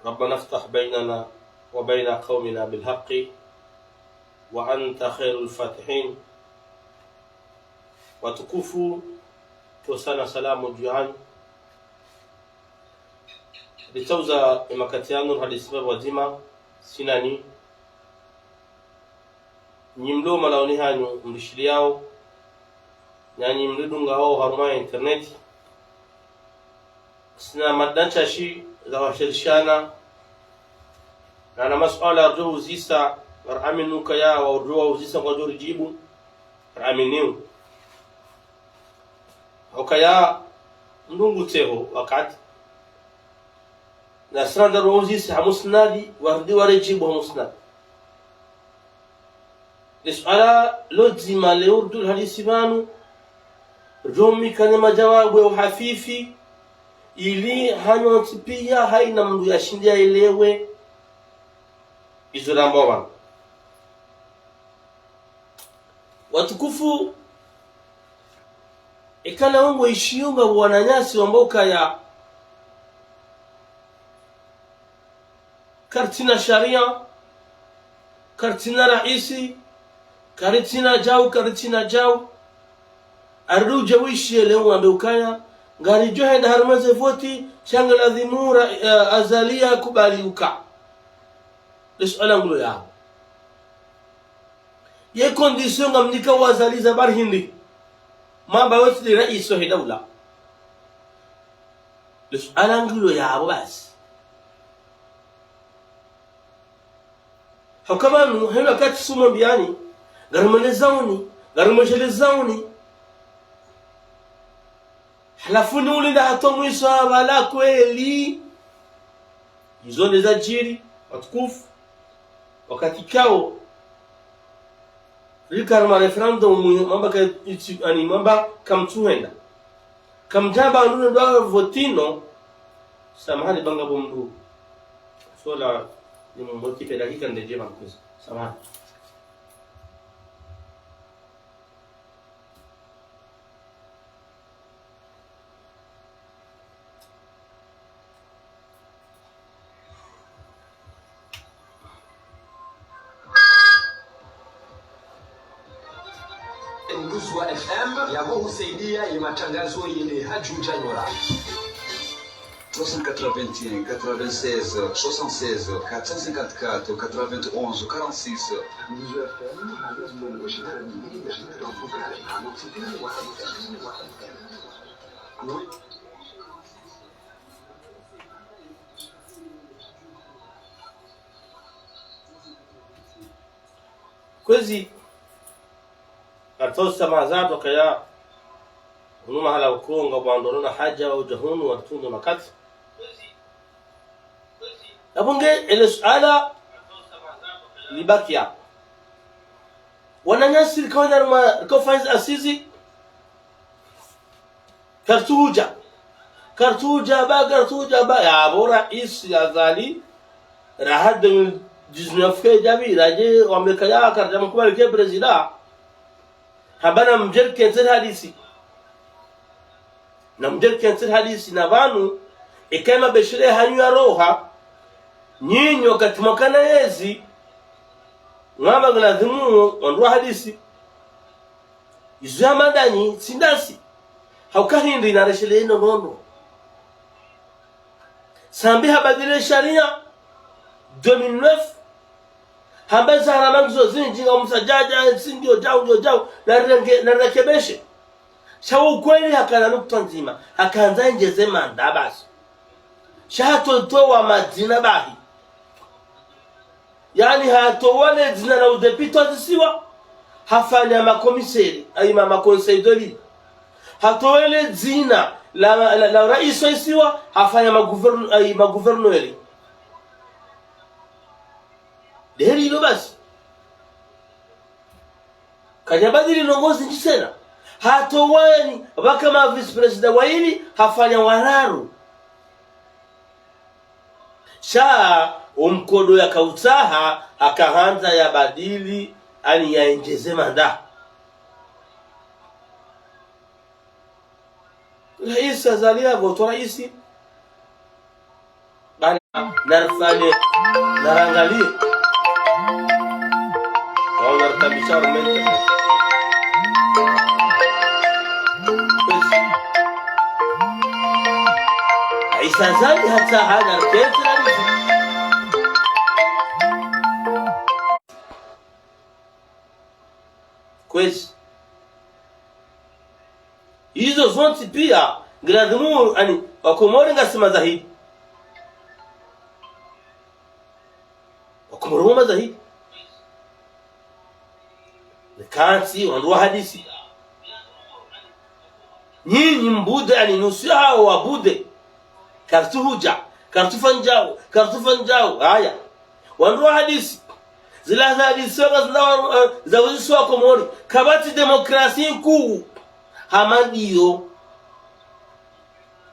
ربنا افتح بيننا وبين قومنا بالحق وأنت خير الفاتحين. Watukufu, tosana salamu juani litauza imakatiano hadisiba wazima sinani nyimdo malaoni hanyu mlishiliao nyanyi mlidunga hao haruma internet sina madancha shi za washirishana na masuala arjo uzisa raminu kaya wa arjo uzisa kwa jori jibu raminu okaya ndungu teho wakati na sanda rozisi hamusnadi wardi warejibu hamusnadi lisala lozima leurdu hadisibanu romi kanema jawabu ya hafifi ili hanyo pia haina mndu yashindia elewe izolambowa. Watukufu, ikana wangu ishiunga wananyasi wamboka ya kartina sharia, kartina raisi, kartina jau ardu jawishi leo ambukaya ngari johe da harmaze voti shangala dhimura azalia kubaliuka lisala ngulo ya ye condition ngamnika wazaliza bar hindi ma bawati li rais wa dawla lisala ngulo ya bas hakamanu hela kati sumo biani garmale zauni halafuni ulinda hatomwisho wala kweli izone za jiri watukufu wakati kao likarma referendum mamba kamtuenda kamjaba nune ndo votino samahani banga bomdu sola ni mboti pe dakika ndeje bankuza samahani Nguzwa FM yabo husaidia ya matangazo yenye hajuja nyora 381 96 76 454 91 46. Nguzwa FM hadithi mshahara nyingine ya shirika la ufugaji hamsini wa kwezi artosa mazato kaya hunuma hala ukonga bandorona haja wa jahunu watundo makati abunge ile suala libakia wananyasi kawana ma kofaiz asizi kartuja ba ya bora is ya zali rahad 19 fe jabi raje wamekaya karja mkubali ke president habana mjel kenzer hadisi na mjel kenzer hadisi na banu ikema beshire hanyu ya roha nyinyo katimakana yezi ngaba gladhimu onwa hadisi izama dani sindasi haukahindi na reshile ino nono sambi habadile sharia 2009 hamba zara manzo zinjinga umsajaja sindio jao na rekebeshe shawu kweli hakana nukta nzima akaanza njeze manda basi shato toa madina bahi yani hato wale zina na udepito zisiwa hafanya makomiseri ay mama conseil de ville hato wale zina la rais isiwa hafanya magouverneur Deheri hilo basi kanyabadili nongozi njisena hato wani waka ma vice president wa hili hafanya wararu shaa umkodo ya kautaha akahanza ya badili ani ya enjeze manda rais azalia voto raisi narfane narangalie au narkabisha rumenta isazali hata hana ketra kwezi hizo zonti pia gradimu ani wakomori ngasema zaidi wakomori zaidi kansi wandu hadisi nyinyi mbude ani nusu hao wabude kartuhuja kartufanjao haya wandu hadisi zila hadisi za wazisi wa komori kabati demokrasi kuu hamadio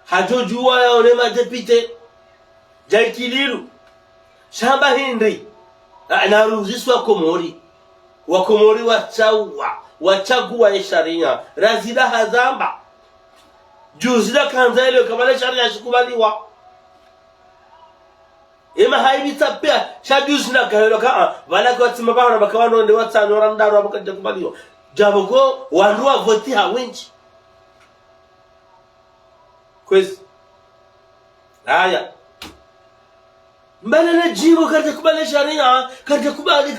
hajojua ya onema depite jaikiliru shamba hindi na ruzisi wa komori wachagua ya sharia razida hazamba juzida kanza ile kamala sharia shikubaliwa ema haibita pia shajuzina kahelo ka wala kwa timabana bakawano ndio watano randaro abakaje kubaliwa jabogo wanduwa voti hawenji kwezi haya mbele na jibo kaje kubali sharia kaje kubali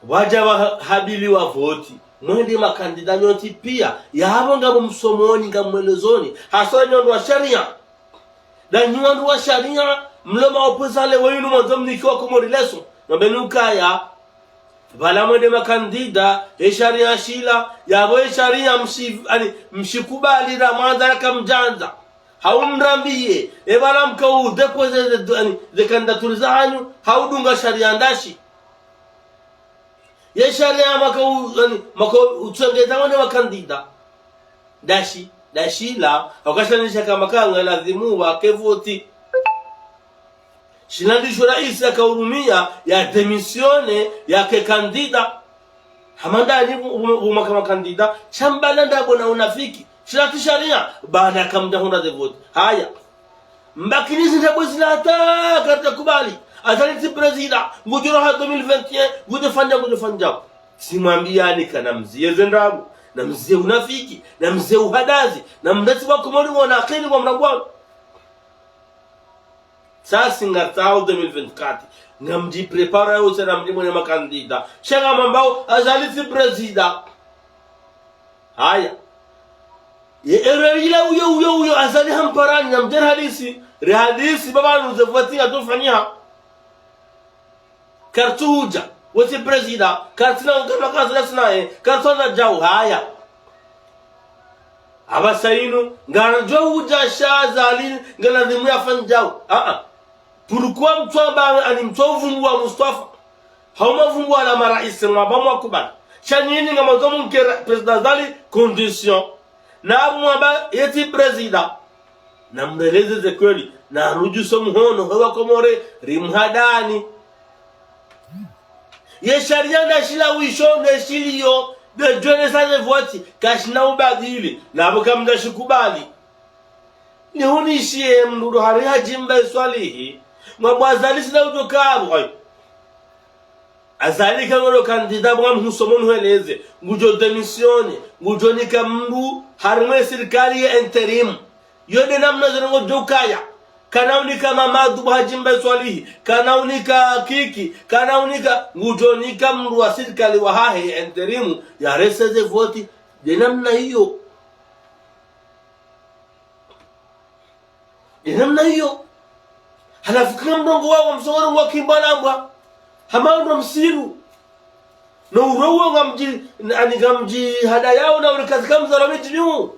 waja habili wa voti mwende makandida nyoti pia yabo ngabo msomoni ngamwelezoni hasa nyondo wa sharia na nyondo wa sharia mloma opozale wenu mwanzomniki wa komori leso nabenuka ya bala mwende makandida sharia shila yabo sharia mshikubali na mandara kamjanja haumrambie bala mkau depose de kandidature zanyu haudunga sharia ndashi ye sharia mako utsongeza wane wakandida dashila wakashanisha kama kanga lazimu wakevoti shinandisho rais akahurumia ya demisione yake kandida hamandani kama kandida shambala ndabo na unafiki shirati sharia baada kamda hunda de vote haya mbakinizi ndabo zilata karta kubali azaliti prezida ngujura ha 2021 gudefanja simwambiani kana mzie zendabu na mzie unafiki na mzie uhadazi na mdati wa komori wana akili kwa mrabwa sasa ngatao 2024 ngamji prepara yote na mjimo na makandida shanga mambao azaliti prezida haya ereyila uyo azali hamparani na mjer hadisi baba nuzefati atofanyia kartuja wote prezida kartina kama nae kartona jau haya abasainu ngarajo uja shazali ngalazimu yafanjao pourquoi mtwamba ani mtovu wa Mustafa hauma vumbu ala marais mabamwa kubali chanini ngamazo mke president zali condition na mwamba yeti prezida na mreleze ze kweli na rujuso mhono hewa komore rimhadani ye sharia ndashila wisho ndashiliyo de jone saje voti kashina ubadili nabo kamndashikubali ni hunishie mndu hari hajimba swalihi mwabwazali sina utokabo azali kangoro kandida bwa mhusomoni heleze ngujo demisione ngujo nika mndu harimwe serikali ya interim yode namna zango dokaya kanaunika mamadu hajimba swalihi kanaunika kiki kanaunika ngujo nika mndu wa serikali wa hahe interim ya reseze voti de namna hiyo halafu kama mdongo wao msongoro wa kimbalambwa hamaundo msiru na urowo ngamji hada yao na ulikazika mzaramiti niu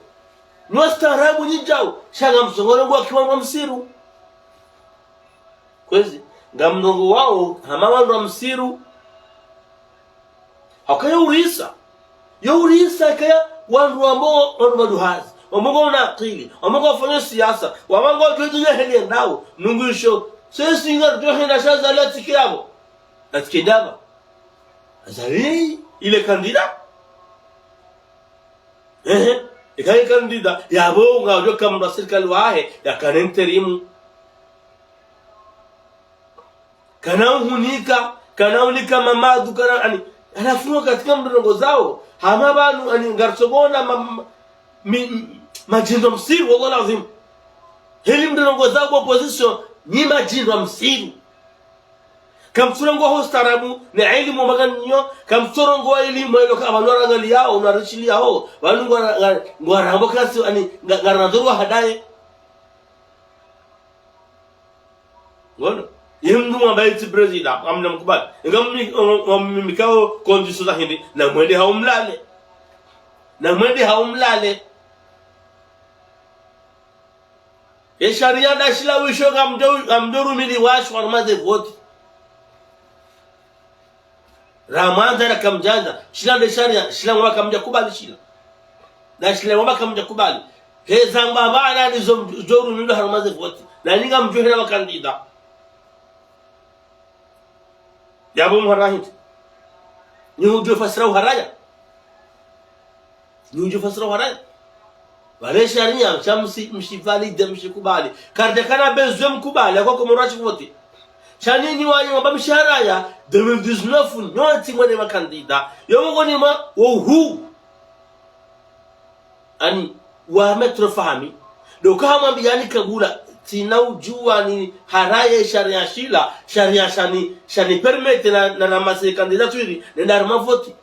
nwastarabu njijao shanga msongoro wa kimbalambwa msiru kwezi ngamdongo wao hamaundo msiru hakaya urisa kaya wandu ambao wandu maduhazi wamongo na akili wamongo wafanya siasa wamongo wajoji ya heli endao nunguisho sisi inga johi na shaza la tikiyamo na tikidama azali ile kandida ikai kandida yabo ngajo kamra serikali wahe yakanenterimu kana hunika kana ulika mamadu kana ani anafunga katika mdongo zao hama banu ani ngarsogona majindo msiru wallahi lazim hili mdongo zao kwa opposition ni majindo msiru kamturongo hostarabu na elimu maganyo kamturongo elimu ilo kama nora yao na rishili yao wanu ngora mbokasi ani ngaranaduru hadaye ngono yimdu mabaiti president amna mkubali ngam mikao condition za hindi na mwende haumlale e sharia da shila wisho gamdoru mili washu armaze vote Ramadha na kamjanja shila de sharia shila ngwa kamja kubali shila na shila ngwa kamja kubali he zamba bana ni zoru mili armaze vote na ninga mjuhira wa kandida Yabo muharahit ni ujo fasra haraya wale sharia chamsi mshivali demshikubali karde kana bezwe mkubali akoko murachi vote chanini wanyi wabamsharaya 2019 nyoti mwene makandida yomo ni ma wohu ani wa metro fahami do kama mbiyani kagula tinaujua ni haraya sharia shila sharia shani permete na mase candidature nenda arma vote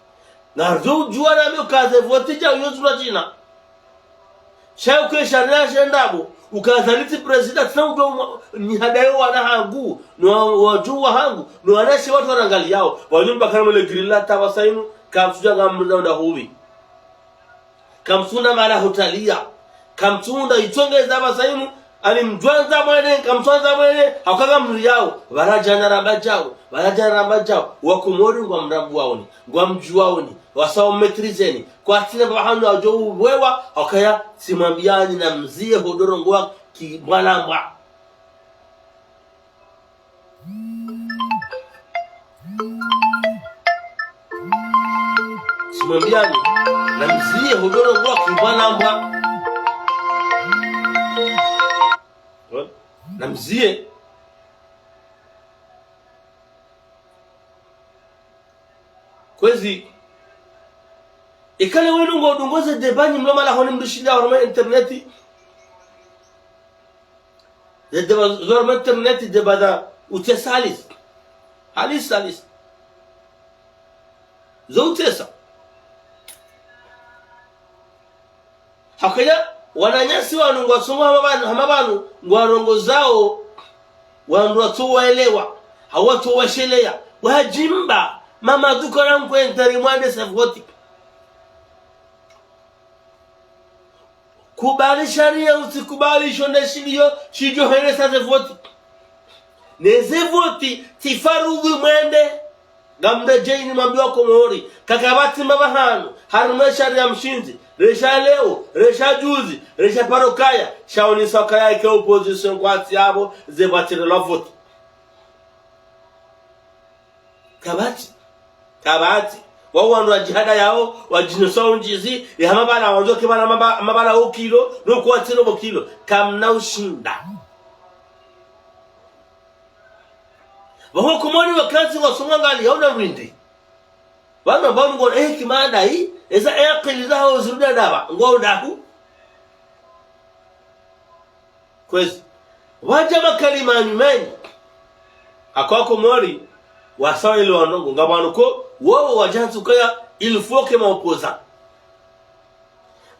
narzo jua na mio kaze vote ja yozula jina shau ke sharia shendabo ukazaliti president na udo ni hadayo wana hangu no wajua hangu no wanashi watu wanangali yao wanyumba kama le grilla tabasainu kamsuja ngamunda huwi kamsunda mara hotalia kamtunda itongeza basainu ali mjwanza mwene kamtwanza mwene hakaga mri yao barajana rambajao wakumori ngwa mrabu waoni ngwa mju waoni wasao metrizeni kwa tina bahanu ajo wewa akaya simambiani na mzie hodoro ngwa kibalamba simambiani na mzie hodoro ngwa kibalamba na mzie kwezi ikale wenu ngo dungoze debani mloma la honi mdushida horma interneti deba zorma interneti debada utesalis alis zoutesa hakaya wananyasi wanu ngwasoma hamabanu ngwarongo zao wandu tuwaelewa hawatu washelea wajimba mama dukana mkwentari mwande safoti kubali sharia usikubali shonda shilio shijo hele safoti neze voti tifarudhu mwende gamda jaini mambiwa komori kakabati mbabahanu harume sharia mshinzi resha leo resha juzi resha parokaya shaoni sakaya ke opposition kwati yabo zebatire la vote kabati wao wandu jihada yao wajinoso unjizi yahamabala wanzoke bana mabala okilo no kwatino bokilo kamna ushinda wako kumoni wakati wasonga ngali hauna mwindi wana bango kimada hii eza aqili zao ziruda daba ngo dahu kwezi wajama kalima nyumeni akwako mori wasawa ile wanongo ngabanuko wao wajantu kaya ilifoke maopoza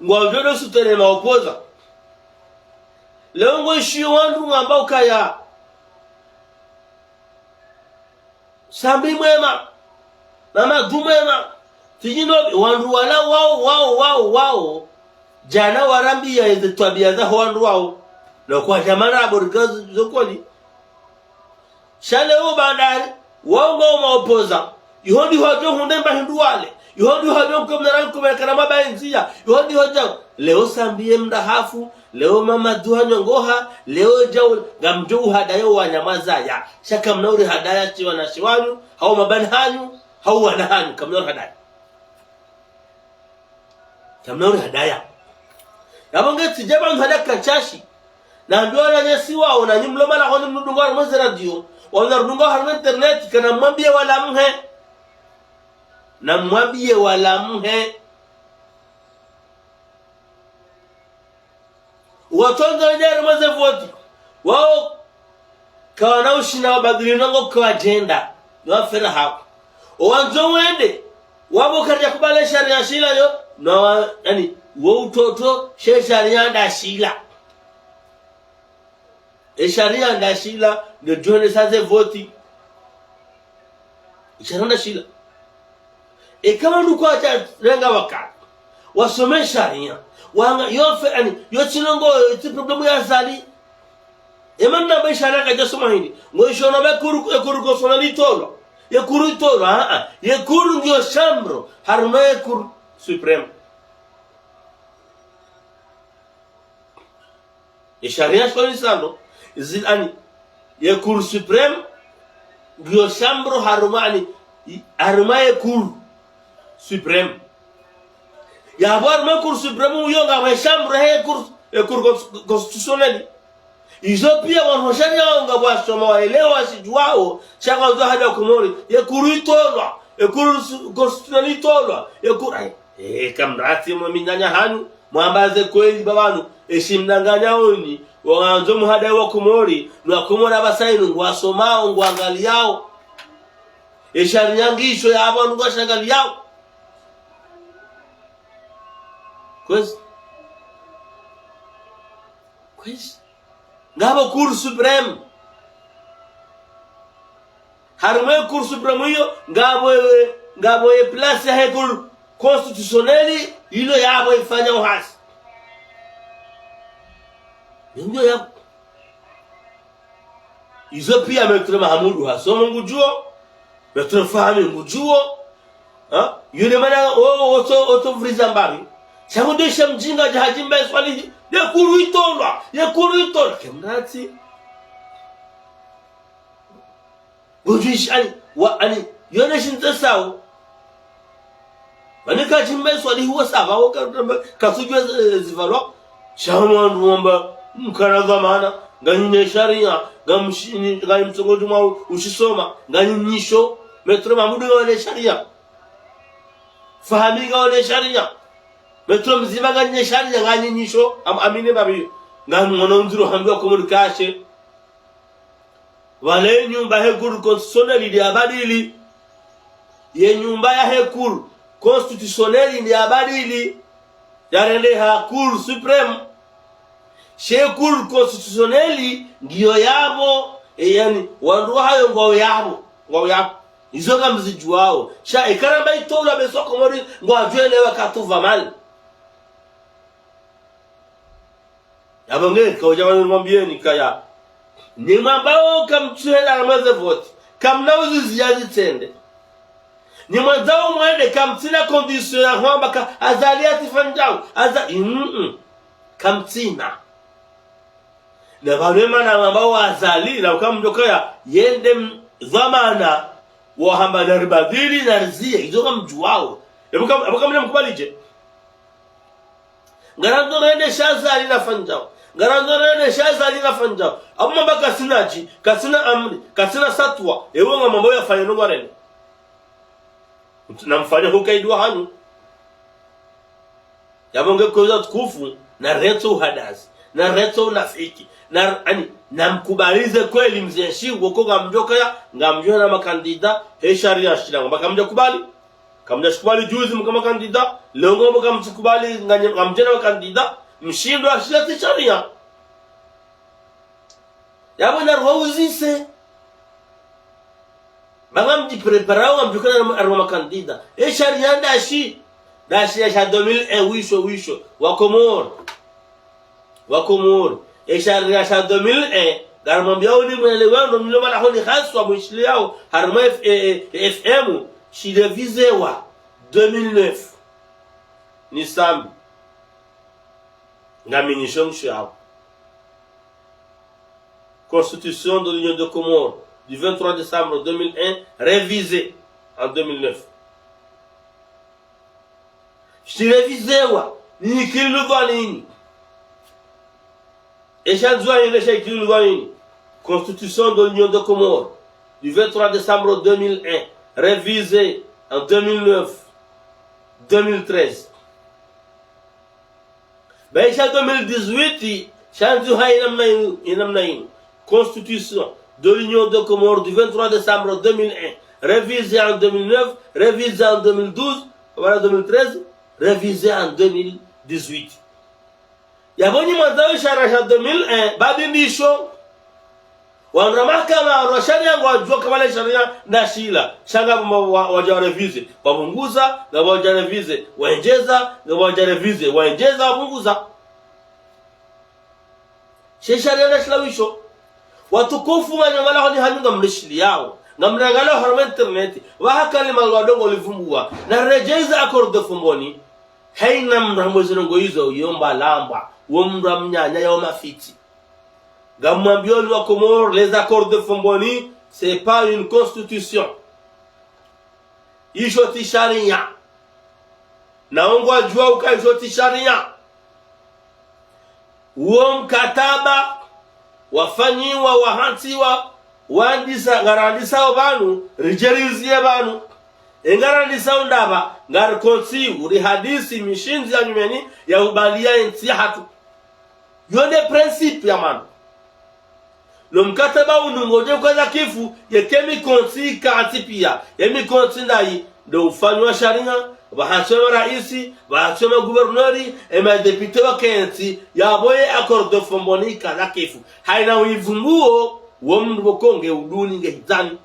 ngwajodo sutere maopoza leo ngo shi wandu ambao kaya sambi mwema mama dumema tijino wandu wala wao jana warambi ya hizo tabia za wandu wao na kwa jamana aborikazo zokoli shale o bandari wao maopoza yohodi hojo hundemba hinduwale yohodi hojo mkomnara kumekana mabaenzia yohodi hojo leo sambie mdahafu leo mama duhanyo ngoha leo jao gamjou hadayo wanyamaza ya shaka mnauri hadaya chiwa na shiwanyu hao mabanhanyu hao wanahanyu kamnauri hadaya yabongeti jaba mhada kanchashi na ndio nyesi wao na nyimlo mala honi mdungo wa mwanzo radio wana rudungo harma internet kana mwambie wala mhe na mwambie wala mhe watonza wenyewe mwanzo voti wao kawana ushina wabadili nango kwa agenda wafera hapo owanzo wende wabo karja kubale sharia shila yo na yani wo utoto she sharia nda shila sharia nda shila ne jone saze voti sharia nda shila kama nuko acha renga wakati wasome sharia wanga yofe yani yochinongo ti problemu ya zali emanna be sharia ka jasoma hindi ngoishono be kuru ko sonali tolo ye kuru tolo ye kuru ndio shambro harno ye kuru supreme sharia shoni sano zilani ye kuru supreme ndio shambro harumani haruma ye kuru supreme ya bar ma kuru supreme uyonga wa shambro he kuru constitutionnel izo pia wanasharia wanga wasoma waelewa sijuao changa ndo hada kumori ye kuruitolwa ye constitutionalitolwa ye kurai kamrati mwaminyanya hanu mwambaze kweli babanu eshimdanganya oni wanzo muhada wa kumori na kumora basainu ngwasomao ngwangaliao esharinyangisho ya abantu ngwashangaliao kwezi ngabo cour supreme harme cour supreme yo ngabo e place ya cour constitutionnelle ilo yabo ifanya uhasi ndio ya izo pia metro Mahamudu hasomo ngujuo metro fahami ngujuo yule mana oto vriza mbabi chamudesha mjinga jahajimba swali ye kuruitolwa kemnati bujishani wa ani yone shinta sawo manika jimba swali huwa sawa kasujwa zivalwa shamu ndumba mkana zamana nganyine sharia ngamshini ngayimtsongoji mwa ushisoma nganyinyisho metro Mahamudu wale sharia fahamiga wale sharia metro mzima nganye sharia nganyinyisho amine babi ngamwono nziro hambiwa komunikashe wale nyumba hekuru constitutionnel ya badili ye nyumba ya hekuru constitutionnel ya badili yarende ha cour supreme cour constitutionnel ndio yabo yani wandu hayo ngao yabo izo kamzijuao sha ikaramba itola besoko mori ngwajwele wakatuva mali yabonge ko jamani mwambieni kaya ni mambao kamtshela amaze vote kamnauzi ziyazi tende ni mwazao mwende kamtina condition ya kwamba ka azaliati fanjao kamtina na barema na mambao azali na ukamjokaya yende zamana wa hamba na ribadili na rizia hizo kamjuao abukamle mkubalije ngaranzo rende shazali na fanjao ngaranzorene shazali na fanja amma baka sinaji kasina amri kasina satwa ewonga mambo ya fanya no warene namfanya hukaidwa hanu yabonge koza tukufu na reto hadazi na reto unafiki na ani namkubalize kweli mzee shingo ko ngamjoka ya ngamjona na makandida he sharia shila ngakamja kubali kamja shikubali juzi mkama kandida leo mkamtukubali ngamjena makandida mshindo ashilati sharia yabo na rouzise bagam di preparao amjukana arma kandida sharia dashi ya 2001 wisho wakomor sharia ya 2001 garmambiao ni mwelewano mloma na honi haswa mwishili yao harma FM shirevizewa 2009 ni sambi Constitution de l'Union de Comores du 23 décembre 2001 révisée en 2009. Je révisé wa ni kilu vanini Constitution de l'Union de Comores du 23 décembre 2001, révisée en 2009, 2013. Baisha 2018, Constitution de l'Union de Comores du 23 décembre 2001, révisée en 2009, révisée en 2012, voilà 2013, révisée en 2018. Yabonyi mazao shara 2001 badindisho wana mahakama wa sharia wajua kama sharia na shila shanga waja revise wabunguza na waja revise waongeza na waja revise waongeza wabunguza sharia na shilawisho watukufu wanyamala honi hanyunga mlishili yao ngamrangalo harma internet wa hakali malwadongo livumbua na rejeza accord de fumboni haina mramwezero hizo yomba lamba womra mnyanya ya mafiti gamwambioni wa Comores les accords de Fomboni c'est pas une constitution ishoti sharia naongwa jua ukaishoti sharia uo mkataba wafanyiwa wahantiwa wandisa garandisa abantu rijerizie banu engarandisa undaba ngar konsi uri hadisi mishinzi ya nyumeni ya ubalia enti hatu yonde principe ya manu lo mkataba unungoje kwa kifu ya kemi konsi kaati pia yemi konsi ndai ndo ufanywa sharia bahasema raisi bahasema guvernori ema depute wa kenti ya boye accord de Fomboni kaza kifu haina uivumbuo wo mndu konge uduni ngehitani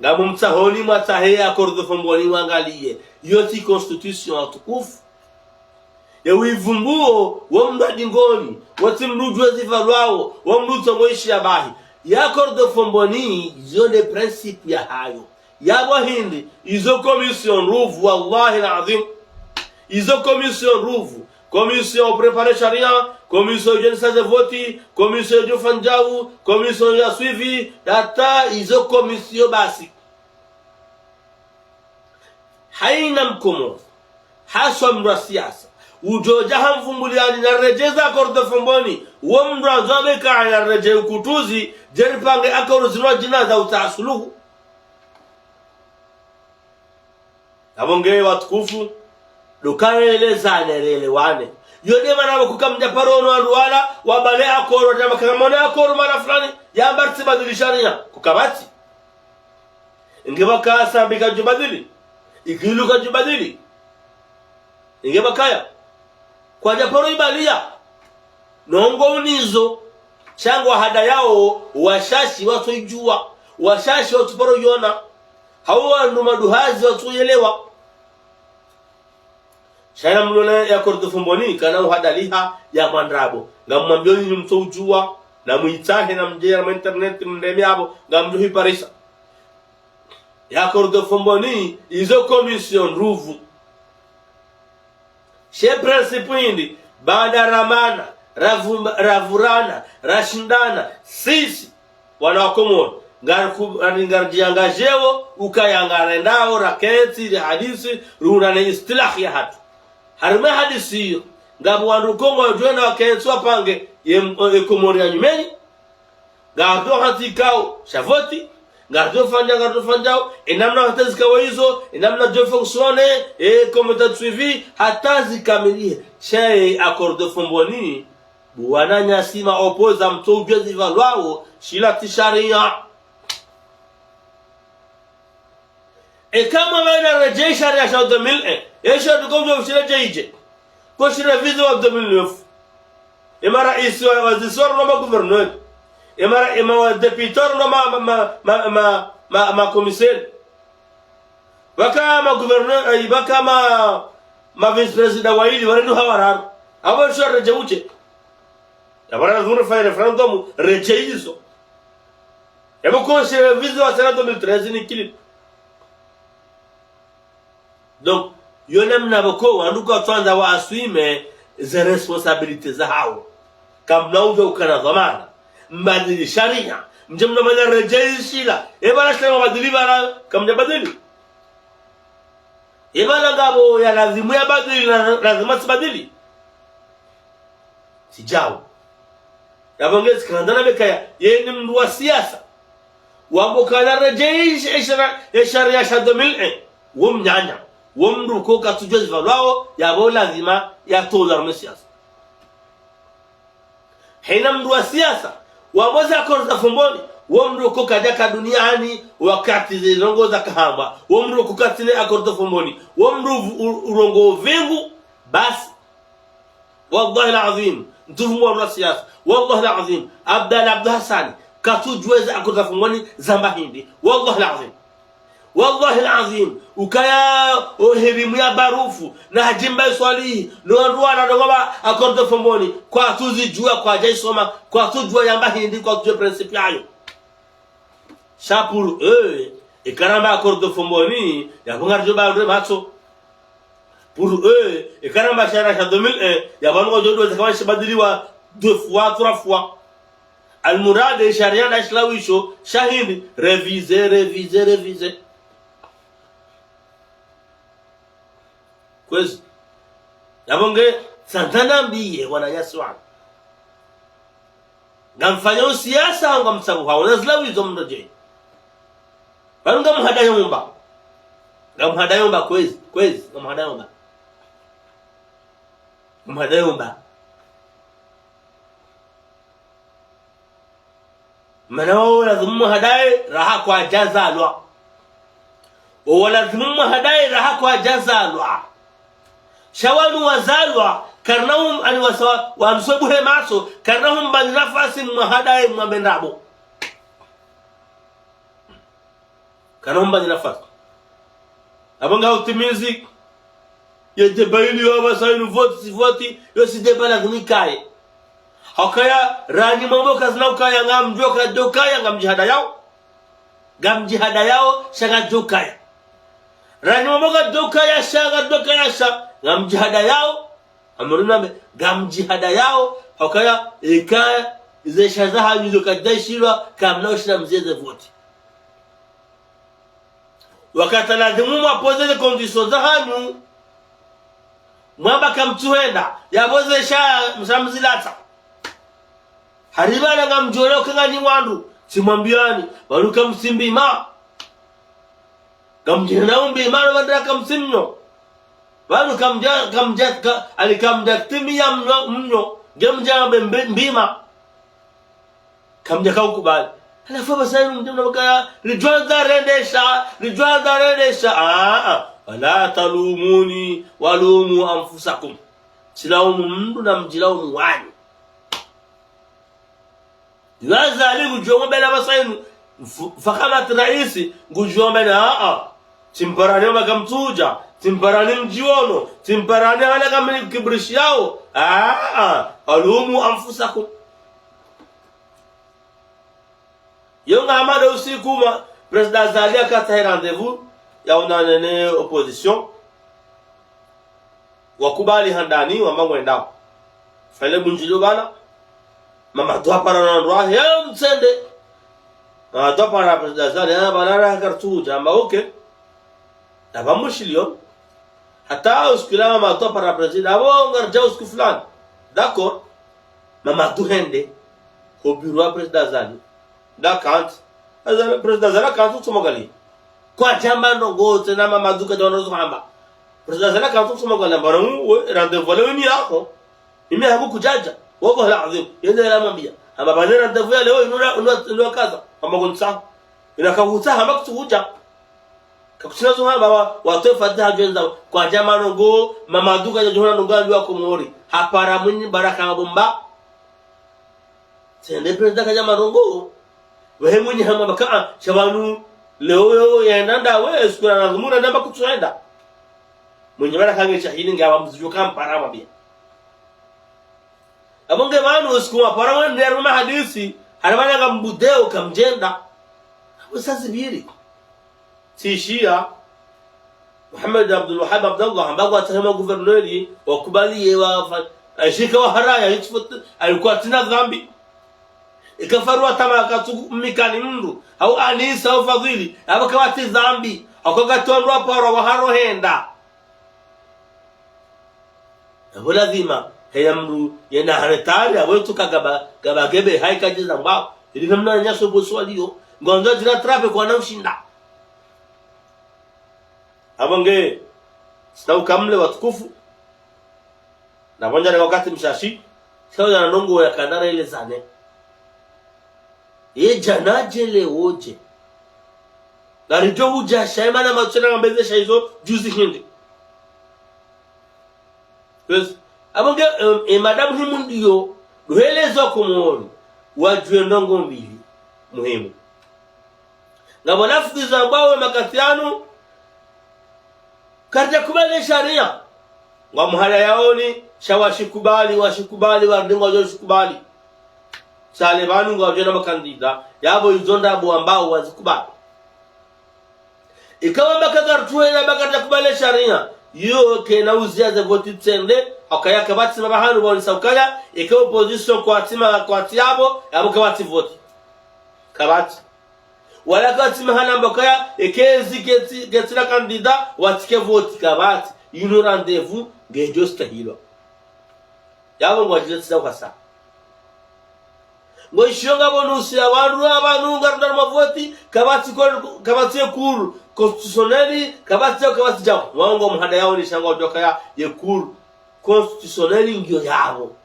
ngamu mtahoni matahe accord de Fomboni wangalie yoti constitution tukufu ya uivumbuo wa mndu dingoni wati mndu zivalwao wa mndu tomoishi ya bahi ya accord de Fomboni zone principe ya hayo ya wahindi izo commission ruvu wallahi alazim izo commission ruvu commission préparer sharia commission de sa vote commission de fanjau commission ya suivi data izo commission basi haina mkomo haswa mra siasa ujoja hamvumbuliani na rejeza accord de Fomboni wo mra zabe ka na reje ukutuzi jeripange accord zino jinaza utasuluhu abonge watukufu dukaeleza nerelewane yode manabo kukamja parono alwala wabale akoro jama kamone akoro mara fulani yambarti badilishania kukabati ingebaka sabika jubadili ikiluka jubadili ingebakaya kwa japoro ibalia nongo unizo changwa hada yao washashi watu ijua washashi watu poro yona hawa ndumaduhazi watu yelewa shana mlole ya accord de Fomboni kana uhadaliha ya mandrabo ngamwambioni ni mtojua na muitahe na mjera ma internet mndemi abo ngamjuhi parisa ya accord de Fomboni izo commission ruvu she principe indi baada ramana ravurana rashindana sisi wana wa Comores ngarjiangajewo ukayangana ndao raketi hadisi runa istilah ya hatu harima hadisi ngabu wandu Kongo jona waketsu apange Comores ya nyumeni gardo hatikao shavoti gardo fanjao enamna hatazikawa hizo enamna de fonctionner comité de suivi hatazikamilie chez accord de Fomboni bwana nyasima opoza mtoujwe zivalwao shila tisharia kama wana reje sharia ya 2001 yesho tukomjo ushira jeje ko shira vizo wa 2009 emara isi wa zisor no gouverneur emara wa deputeur no ma commissaire baka ma gouverneur ay baka ma vice president wa ili warendo hawarar abo shira reje uche abara zuru fa referendum reje hizo ebo ko shira vizo wa 2013 ni clip. Donc yonem naboko wanduka twanza wa aswime ze responsabilité za hao kabla uje ukana dhamana mbadili sharia mjemna mala rejeishila ebala shema badili bara kamja badili ebala gabo ya lazimu ya badili lazima tibadili tijao yabongezi kandana bekaya yeni mndu wa siasa wabokana rejeish sharia sha 2001 womnyanya womndu ko katujwe valwao yabo lazima yatola msiasa hina mndu wa siasa wamoza korza fumboni womndu ko kadaka duniani wakati zilongoza kahamba womndu ko katine akorza fumboni womndu urongo vingu basi wallahi alazim ntufumo wa siasa wallahi alazim abdul hasani katujweza akorza fumboni zamba hindi wallahi alazim ukaya oherimu ya barufu na hajimba swali no ndwana ndogaba akordo fomboni kwa tuzijua kwa jaisoma kwa tujua yamba hindi kwa tujua principe ayo shapuru ikaramba akordo fomboni ya bungar joba ndo matso pour ikaramba shara sha 2001 ya bango jodo zakawa shibadiliwa 2 fois 3 fois almurad sharia na islawisho shahidi reviser kwezi yabonge santana mbiye wananyasi wangu ngamfanya siasa ngamsabu hao nazlawi zo mroje balunga mhadayomba ngamhadayomba kwezi mhadayomba manao lazima hadaye raha kwa jazalwa lazima hadaye raha kwa jazalwa shawanu wazalwa karnahum an wasawa wa amsubuhe maso karnahum bal nafasi mahadai mwabendabo karnahum bal nafasi abanga utimizi yetebaili wa basainu voti yosi debala gnikai hakaya rani mambo kazna ukaya ngamjoka dokaya ngamjihada yao shaga dokaya rani mambo dokaya shaga dokaya sha ngamjihada yao amruna ngamjihada yao hakaya ikaya zeshazaha yuzo kadashirwa kamnoshna mzeze voti wakati lazimu mwapoze de conditions za hanyu mwamba kamtuenda yabozesha msamzilata haribana ngamjolo kangani wandu simwambiani baruka msimbima ngamjena umbima wadaka msimnyo banu kamja alikamjaktimia mnyo gemja mbima kamja kaukubali alafu basa mjumna bakaya lijwaza rendesha wala talumuni walumu anfusakum silaumu mndu na mjilaumu wani Laza ali ngujombe na basainu fakamat raisi ngujombe na timparani makamtuja timparani mjiono timparani hala kama kibrishi yao alumu anfusakum yonga amada usiku ma president Zali akata rendez-vous ya unanene opposition wakubali handani wamangwenda fale bunjilo bana mama doa para na roa ya msende doa para president Zali bana kartu jamba okay tabamushilio hata uskila mama doa para president abo ngarja usku fulani d'accord mama duhende ko bureau president Zali dakant azana president Zali kantu tumogali kwa jamba ndongote na mama duka dono zamba president Zali kantu tumogali baru rendez-vous leo ni yako mimi hapo kujaja wako la adhim yende la mambia ama banera ndavua leo inua kaza kama gonsa inakavuta hama kutuja kakuchina zo haba watoe fadha jenza kwa jama ndongo mama duka jona ndongo ndio akomori hapara munyi baraka ngomba sende president kajama ndongo wewe munyi hama baka shabanu leo yaenda wewe sikuna na muna namba kutuenda munyi baraka nge shahidi ngaba mzujuka mpara mabia abonge manu usikuma parawan nderu ma hadisi harabana ngambudeo kamjenda usazibiri tishia Muhammad Abdul Wahhab Abdullah ambaye atahema guvernori wakubali wa ashika wa haraya hitfut alikuwa tina dhambi ikafarwa tamaka mikani mndu au anisa au fadhili abakawati dhambi akakatondwa para wa haro henda lazima heyamru yena haretari awetu gaba gebe haika jiza mbao ili namna nyaso boso aliyo ngonzo jina trape kwa na ushinda abonge sitau kamle watukufu na bonja ni wakati mshashi sio na ndongo ya kandara ile zane janaje leoje garijo uja shaima na machana ngambeze shaizo juzi hindi yes abonge madam himu ndiyo duhelezo kumoni wajue ndongo mbili muhimu ngabo nafukiza ambao makatiano karja kubali sharia wa muhala yaoni shawashikubali washikubali wardingo joshikubali sale banu ngo jona makandida yabo izonda abo ambao wazikubali ikawa makadar tuena bakata kubali sharia yo kena uziaze voti tsende akaya kabati mabahanu boni saukaya ikawa opposition kwa tima kwa tiabo yabo kabati voti kabati wala kabati mahana mbokaya ekezi getira kandida watike voti kabati ino rendez-vous ngejo stahilo yabo ngwajile tsida kwa saa ngo ishonga bonusi abantu ngarundana mavoti kabati ekuru constitutionnel kabati jawo wango muhanda yao ni shanga ojoka ya ekuru constitutionnel ngio yabo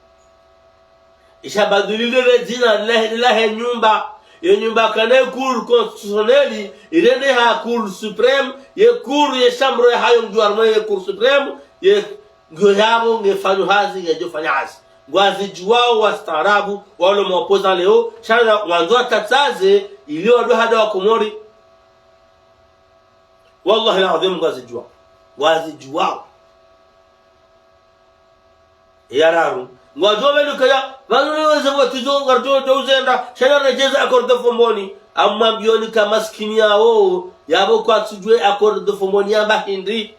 ishabadilile jina la nyumba ye nyumba kana ekuru constitutionnel irene ha cour supreme ye cour ye chambre hayo ngio armo ye cour supreme ye ngio yabo ngefanyo hazi ngejofanya hazi gwazi juwao wastaarabu wale mwapoza leo shana mwanzo tataze ilio wadu hada wa Komori wallahi alazim gwazi juwao yararu ngwazo belu kaya banweze watizo ngarjo dozenda shana rejeza accord de fomboni amma bioni ka maskini yao yabo kwa tujwe accord de fomboni amba hindi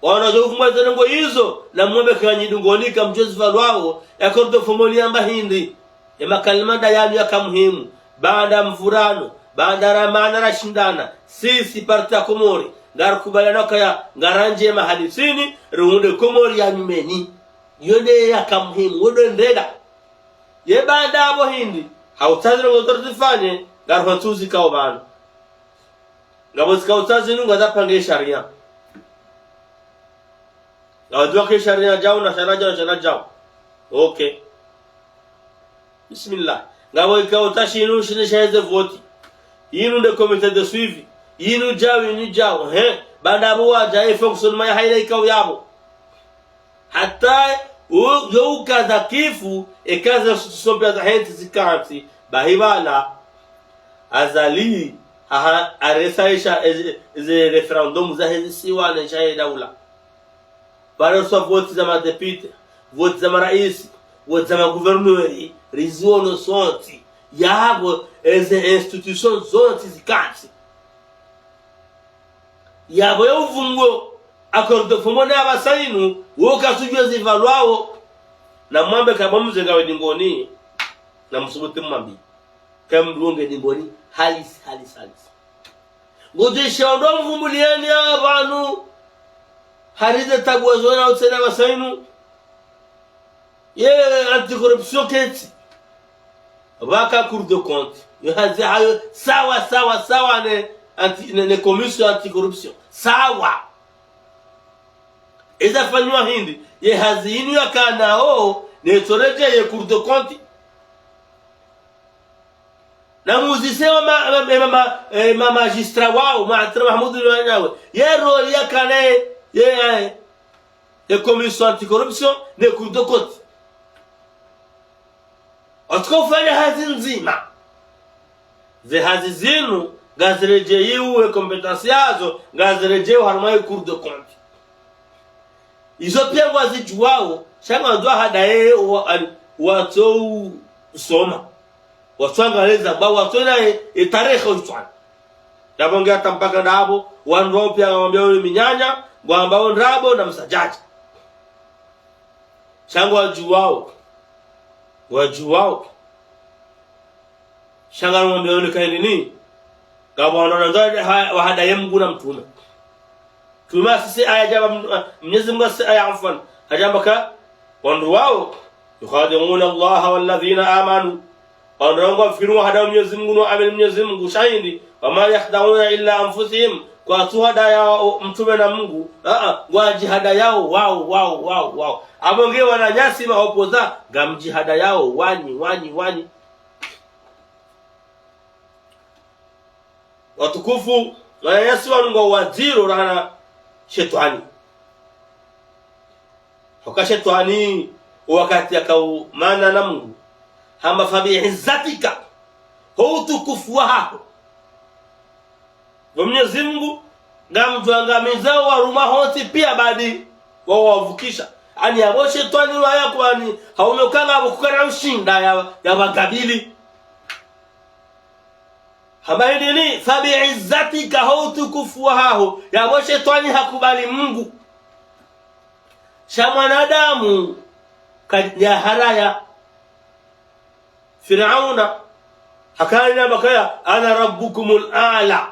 wana jokumwa zengo hizo na mwembe kanyidungoni kama Joseph wao yakordo fomoni amba hindi emakalmada yali yakamuhimu baada mfurano baada ramana rashindana sisi parta Komori ngarukubalana kaya ngaranje mahadisini ruunde Komori ya nyumeni yone yakamuhimu wodo ndeda ye baada abo hindi hautazira ngotortifanye ngaruhatuzi kao bana ngabosika utazinu ngadapange sharia Awajua ke sharia jao na sharia jao. Okay. Bismillah. Ngabo ikawa tashinu shine shaheze voti. Yinu de comité de suivi. Yinu jao. Banda abuwa jaye fonction maya haile ikawa yabo. Hata yo kaza kifu ekaza sopia za henti zikanti bahibala azali aresaisha ze referendum za hezi siwa na shahe daula. Para sua vote za madepite, vote za marais, vote za gouverneur, rizono sonti, yabo eze institution zonti zikati. Yabo yo vungo accord fomone abasainu, wo kasujwe zivalwao na mwambe kabamze ngawe dingoni na msubuti mwambi. Kamdunge dingoni halis. Ngoje shaondo mvumulieni abantu harize tabu zona utsena basainu ye anticorruption keti baka cour de compte yo hazi hayo sawa ne commission anticorruption sawa eza fanywa hindi ye hazi inu yakanao ne toreje ye cour de compte na muzise wa magistrat wao Maître Mahmoud Wanyawe ye role yakane les commissions anticorruption ne cour de compte atkofanya hazi nzima ze hazi zinu gazirejeyiwe competence yazo gazirejeyiwe harumai cour de compte izo pia wazijuwao shanga ndoa hadaye wato soma watwangaleza ba watona tarehe utwana dabongea tampaka dabo wanro pia ngambia yule minyanya gwamba ndrabo na msajaji shangwa wajuwao shanga ngambia yule kaini ni gabo anaona wahada yemgu na mtume tuma sisi aya jaba Mwenyezi Mungu aya afwan ajambaka wandu wao yukhadi'una Allah walladhina amanu wanrongo firu hada Mwenyezi Mungu no amen Mwenyezi Mungu shahidi wama yakhda'una illa anfusihim kwa tu hada yao mtume na Mungu wajihada yao wao abonge wananyasi maopoza gamjihada yao wani watukufu wananyasi wanungo waziro rana shetani hoka shetani wakati akau maana na Mungu hamba fabi izzatika hutukufu wako Mwenyezi Mungu ngamjwangamiza waruma hoti pia badi wawavukisha ani abo shetani waya kwani haunokanga abukana ushinda ya bagabili habaidini fabi izzatika hutukufu wako ya shetani hakubali Mungu shamanadamu ya haraya Firauna hakana bakaya ana rabbukumul a'la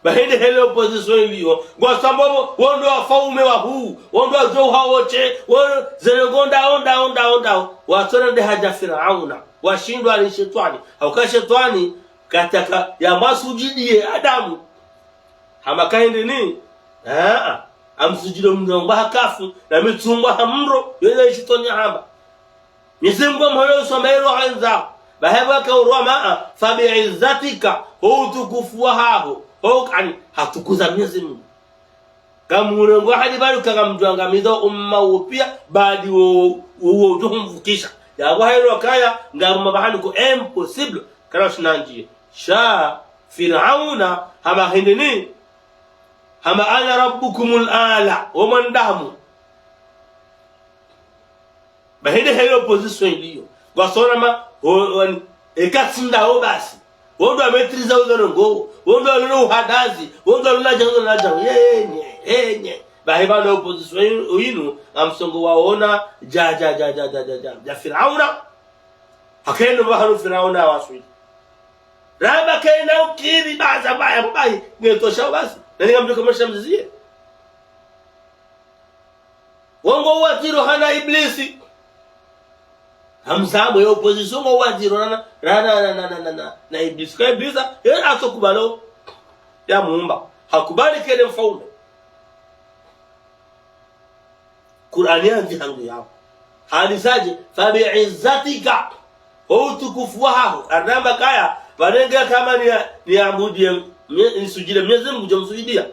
bahinde hele opposition iliyo kwa sababu wondo wafaume wa huu wondo wajoha wote wondo zelegonda onda watona de haja Firauna washindwa ni shetani au shetani kataka ya masujidie Adamu hamakaende ni amsujudo mnomba hakafu na mitungwa hamro yele shetani hamba misimbo mholo somero anza bahaba ka urama fa bi'izzatika hutukufu wako kan hatukuza Mwenyezi Mungu kamurengo hadi bali kagamjwangamiza umma upia badi wo tuhumvukisha yabo hayro kaya ngaruma bahani ko impossible kana shinanjie sha Firauna hama hindini hama ana rabbukumul ala wa mandamu bahinde hayro position iliyo gwasona ma ekasinda ho basi wondo ametriza uzorongo wondo alino hadazi wondo alina jango yenye bahiba na opposition uyinu amsongo waona ja Firauna hakendo bahanu Firauna waswi raba kaina ukiri baza baya ngetosha basi nani ngamjokomesha mzizie wongo watiro hana iblisi hamzamu yo opposition ngo waziro na iblis kwa iblisa yeye atokubalo ya muumba hakubali kile mfaume Qur'ani yanzi hangu yao halisaje fa bi'izzatika utukufu wako anamba kaya banenga kama ni amudie ni sujile Mwenyezi Mungu jamsujudia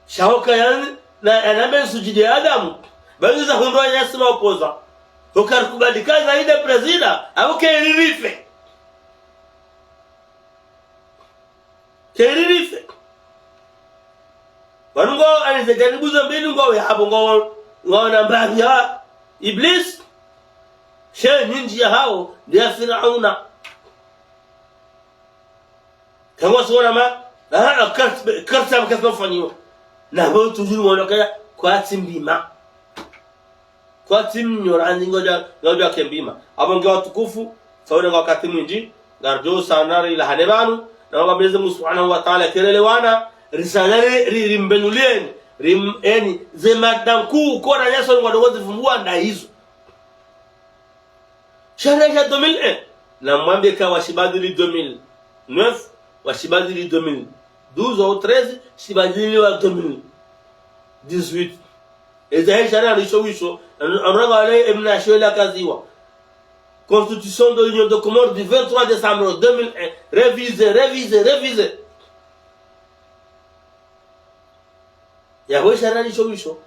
shahoka yani na anamba sujudia Adamu bali za hundoa yasema opoza ukarikubadika zaidi prezida au kerirife wanungo anizekanibuza mbili ngo hapo ngo namba ya iblis she nyinji ya hao ndio Firauna kama sura ma karta mkafanywa na wao tujuru wanakaya kwa timbima kwa timu nyorani ngoja kembima abonge watukufu sawa wakati mwingi garjo sanari la hanebanu na Mwenyezi Mungu Subhanahu wa Ta'ala kelelewana risalale rimbenuleni eni zemadamku kora nyaso ngodogozi fumbua na hizo sherehe ya 2001 na mwambie kwa washibadili 2009 washibadili 2012 au 13 shibadili wa 2018 Ezaïe Shara Rishowisho, on regardait Emna Shoela Kaziwa. Constitution de l'Union de Comores du 23 décembre 2001. Révisé. Yawe Shara Rishowisho.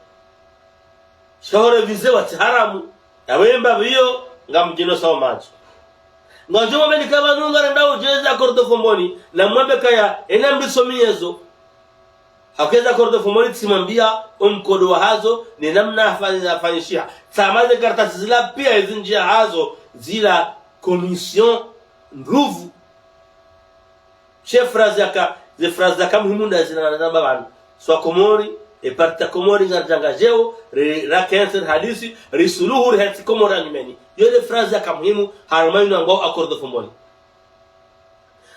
Shaho révisé wati haramu. Yawe mbabiyo ngamjino sawa maji. Ngajuma meni kama nunga ndao jeza kordo fomboni na mwembe kaya enambi somiezo. Hakeza kordo fumoni tsimambia umkodo wa hazo ni namna afanyishia samaze karatasi zila pia izinjia hazo zila commission nguvu chef phrase yaka muhimunda zina babanu so komori e parta komori ngarjanga jeo rakenser hadisi risuluhu hati komora nimeni yole phrase yaka muhimu harmainu ngao akordo fumoni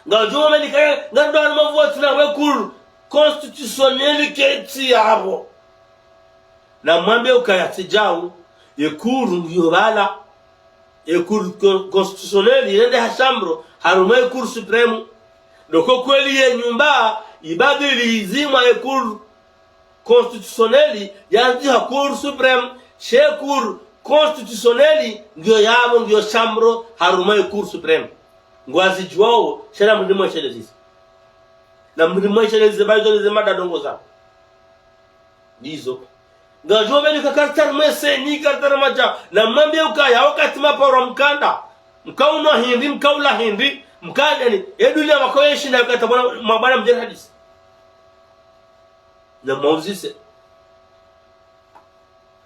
ngajuma melikaya ngando almavoti na wekuru constitutionnel keti yabo na mwambie ukayatijau ekuru ngiyo bala ekuru constitutionnel yende hashambro harume ekuru supreme doko kweli ye nyumba ibadili izima ekuru constitutionnel yanzi hakuru supreme shekur constitutionnel ngiyo yabo ngiyo shambro harume ekuru supreme ngwazi jwao shera mndimo shelezisi na mndimo shelezisi bayo zema dongo za dizo ngajo beli ka kartar mese ni kartar maja na mwambie ukaya wakati maporo mkanda mkauno hindi mkaula hindi mkanda ni edulia makoyeshi na wakati mabana mjeni hadisi na mauzise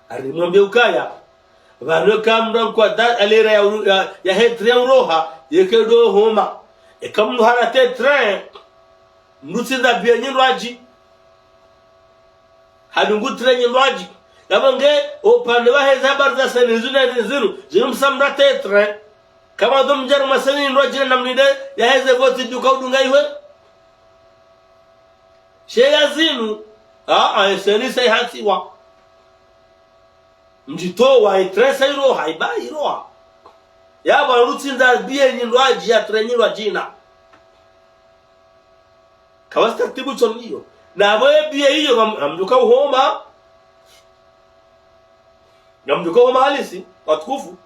alimwambie ukaya vano kamdo kwa da alera ya hetre roha yekedo homa ekamnu harate train mrutsinda bienyi rwaji hadungu train rwaji yabange opande wa heza habari za senizuna zinu msamrate train kama dom jar masani rwaji na mnide ya heze voti duka udunga iwe sheya zinu senisa ihatiwa mjitowa itresa iro haiba iro yaba rutsinda bienyi rwaji ya train rwajina kawasta tibu choniyo na boye biye hiyo amduka uhoma namduka uhoma halisi watukufu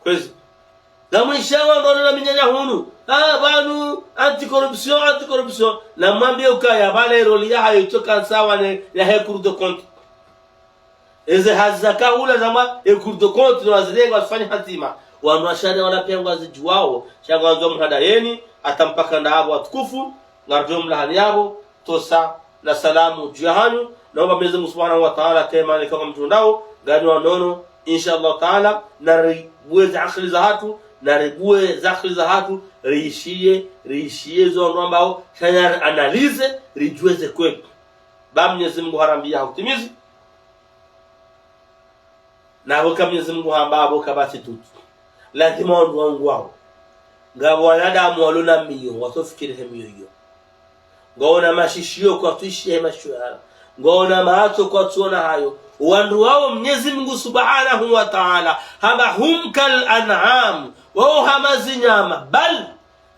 kwezi na mwishawa ndo na minyanya hunu banu anti corruption na mwambie ukaya bale roli ya hayo toka sawa ne ya hekuru de compte eze hazaka ula zama hekuru de compte ndo azilenga wasifanye hatima wanwashane wanapengwa zijuwao shanga wanzo mhada yeni atampaka ndabo watukufu ngarjo mlahani yabo tosa na salamu jahanu naomba Mwenyezi Mungu Subhanahu wa Ta'ala kema ni kama mtundao gani wanono inshallah Ta'ala na ribue za akhli za hatu na ribue za akhli za hatu riishie zo ambao shanya analize rijueze kwetu ba Mwenyezi Mungu harambia hutimizi na waka Mwenyezi Mungu hambabo kabati tutu lazima wangu wao ngabo wanadamu walona miyo watofikiri hemiyo hiyo ngaona mashishio kwa tuishi mashwara ngaona maato kwa tuona hayo wandu wao Mwenyezi Mungu Subhanahu wa Ta'ala haba humkal an'am wao hamazi nyama bal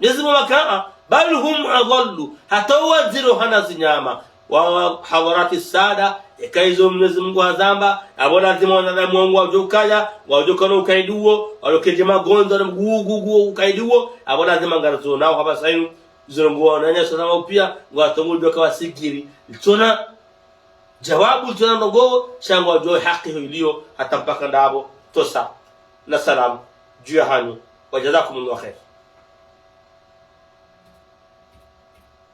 Mwenyezi Mungu akaa bal hum adallu hata waziro hana zinyama wa hawarati sada ekaizo Mwenyezi Mungu azamba abona zimona na Mungu wajokaya wajokano ukaiduo walokeje magonzo na mgugugu ukaiduo abona zimangarazo nao haba sainu zongo na nyasa nao pia ngwatongo kwa sikiri tuna jawabu tuna ndogo shangwa jo haki hilio hata mpaka ndabo tosa na salam juu ya hanyu wajazakumullahu khair.